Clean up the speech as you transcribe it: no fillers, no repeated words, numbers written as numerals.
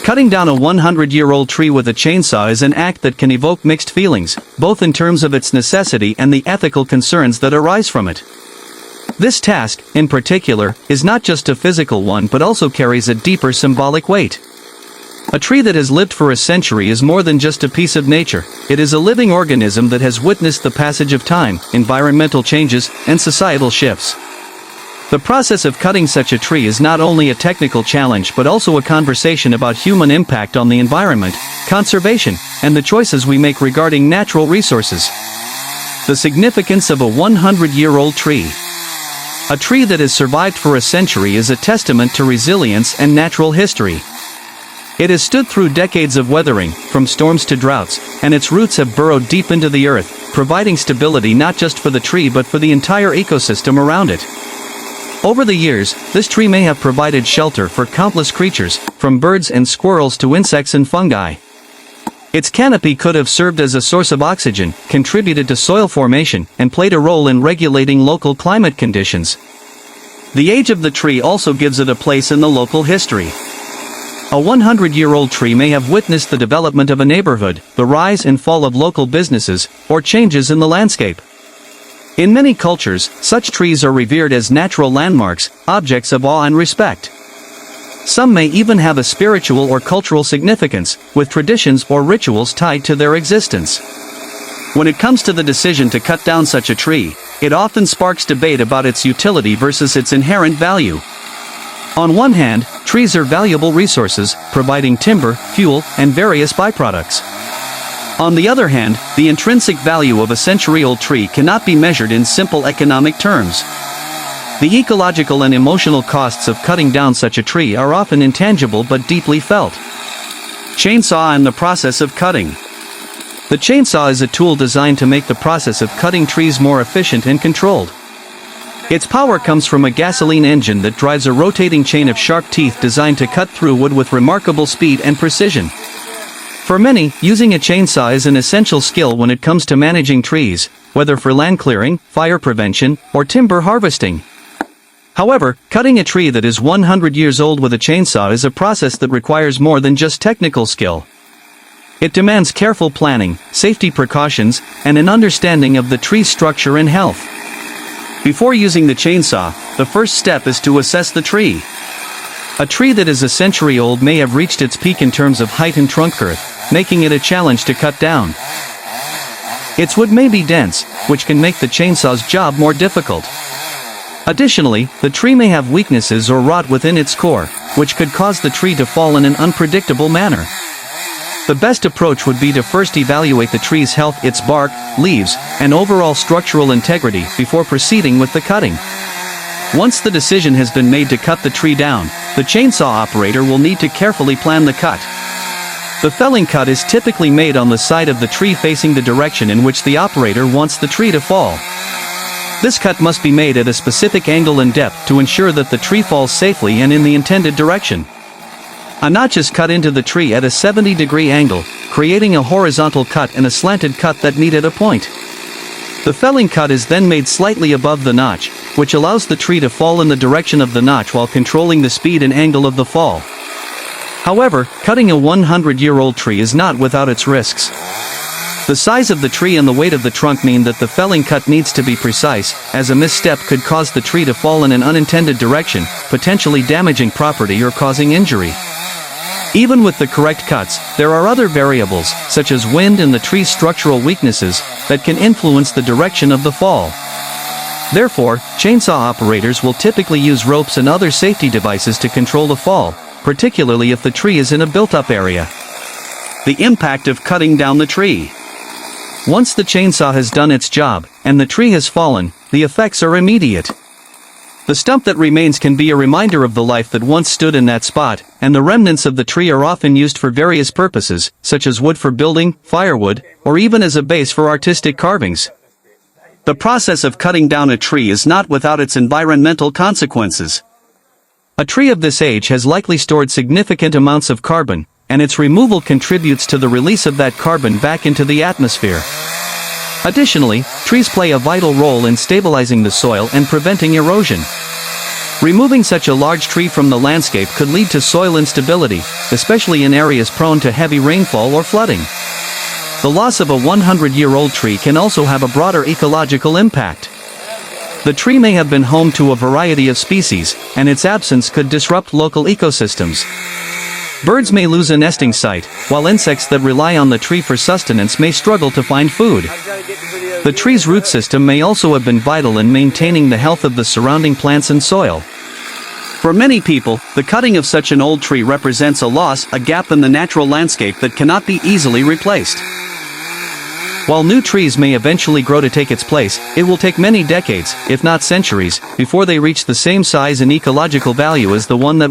Cutting down a 100-year-old tree with a chainsaw is an act that can evoke mixed feelings, both in terms of its necessity and the ethical concerns that arise from it. This task, in particular, is not just a physical one but also carries a deeper symbolic weight. A tree that has lived for a century is more than just a piece of nature. It is a living organism that has witnessed the passage of time, environmental changes, and societal shifts. The process of cutting such a tree is not only a technical challenge but also a conversation about human impact on the environment, conservation, and the choices we make regarding natural resources. The significance of a 100-year-old tree. A tree that has survived for a century is a testament to resilience and natural history. It has stood through decades of weathering, from storms to droughts, and its roots have burrowed deep into the earth, providing stability not just for the tree but for the entire ecosystem around it. Over the years, this tree may have provided shelter for countless creatures, from birds and squirrels to insects and fungi. Its canopy could have served as a source of oxygen, contributed to soil formation, and played a role in regulating local climate conditions. The age of the tree also gives it a place in the local history. A 100-year-old tree may have witnessed the development of a neighborhood, the rise and fall of local businesses, or changes in the landscape. In many cultures, such trees are revered as natural landmarks, objects of awe and respect. Some may even have a spiritual or cultural significance, with traditions or rituals tied to their existence. When it comes to the decision to cut down such a tree, it often sparks debate about its utility versus its inherent value. On one hand, trees are valuable resources, providing timber, fuel, and various byproducts. On the other hand, the intrinsic value of a century-old tree cannot be measured in simple economic terms. The ecological and emotional costs of cutting down such a tree are often intangible but deeply felt. Chainsaw and the process of cutting. The chainsaw is a tool designed to make the process of cutting trees more efficient and controlled. Its power comes from a gasoline engine that drives a rotating chain of sharp teeth designed to cut through wood with remarkable speed and precision. For many, using a chainsaw is an essential skill when it comes to managing trees, whether for land clearing, fire prevention, or timber harvesting. However, cutting a tree that is 100 years old with a chainsaw is a process that requires more than just technical skill. It demands careful planning, safety precautions, and an understanding of the tree's structure and health. Before using the chainsaw, the first step is to assess the tree. A tree that is a century old may have reached its peak in terms of height and trunk girth, making it a challenge to cut down. Its wood may be dense, which can make the chainsaw's job more difficult. Additionally, the tree may have weaknesses or rot within its core, which could cause the tree to fall in an unpredictable manner. The best approach would be to first evaluate the tree's health, its bark, leaves, and overall structural integrity before proceeding with the cutting. Once the decision has been made to cut the tree down, the chainsaw operator will need to carefully plan the cut. The felling cut is typically made on the side of the tree facing the direction in which the operator wants the tree to fall. This cut must be made at a specific angle and depth to ensure that the tree falls safely and in the intended direction. A notch is cut into the tree at a 70-degree angle, creating a horizontal cut and a slanted cut that meet at a point. The felling cut is then made slightly above the notch, which allows the tree to fall in the direction of the notch while controlling the speed and angle of the fall. However, cutting a 100-year-old tree is not without its risks. The size of the tree and the weight of the trunk mean that the felling cut needs to be precise, as a misstep could cause the tree to fall in an unintended direction, potentially damaging property or causing injury. Even with the correct cuts, there are other variables, such as wind and the tree's structural weaknesses, that can influence the direction of the fall. Therefore, chainsaw operators will typically use ropes and other safety devices to control the fall, particularly if the tree is in a built-up area. The impact of cutting down the tree. Once the chainsaw has done its job, and the tree has fallen, the effects are immediate. The stump that remains can be a reminder of the life that once stood in that spot, and the remnants of the tree are often used for various purposes, such as wood for building, firewood, or even as a base for artistic carvings. The process of cutting down a tree is not without its environmental consequences. A tree of this age has likely stored significant amounts of carbon, and its removal contributes to the release of that carbon back into the atmosphere. Additionally, trees play a vital role in stabilizing the soil and preventing erosion. Removing such a large tree from the landscape could lead to soil instability, especially in areas prone to heavy rainfall or flooding. The loss of a 100-year-old tree can also have a broader ecological impact. The tree may have been home to a variety of species, and its absence could disrupt local ecosystems. Birds may lose a nesting site, while insects that rely on the tree for sustenance may struggle to find food. The tree's root system may also have been vital in maintaining the health of the surrounding plants and soil. For many people, the cutting of such an old tree represents a loss, a gap in the natural landscape that cannot be easily replaced. While new trees may eventually grow to take its place, it will take many decades, if not centuries, before they reach the same size and ecological value as the one that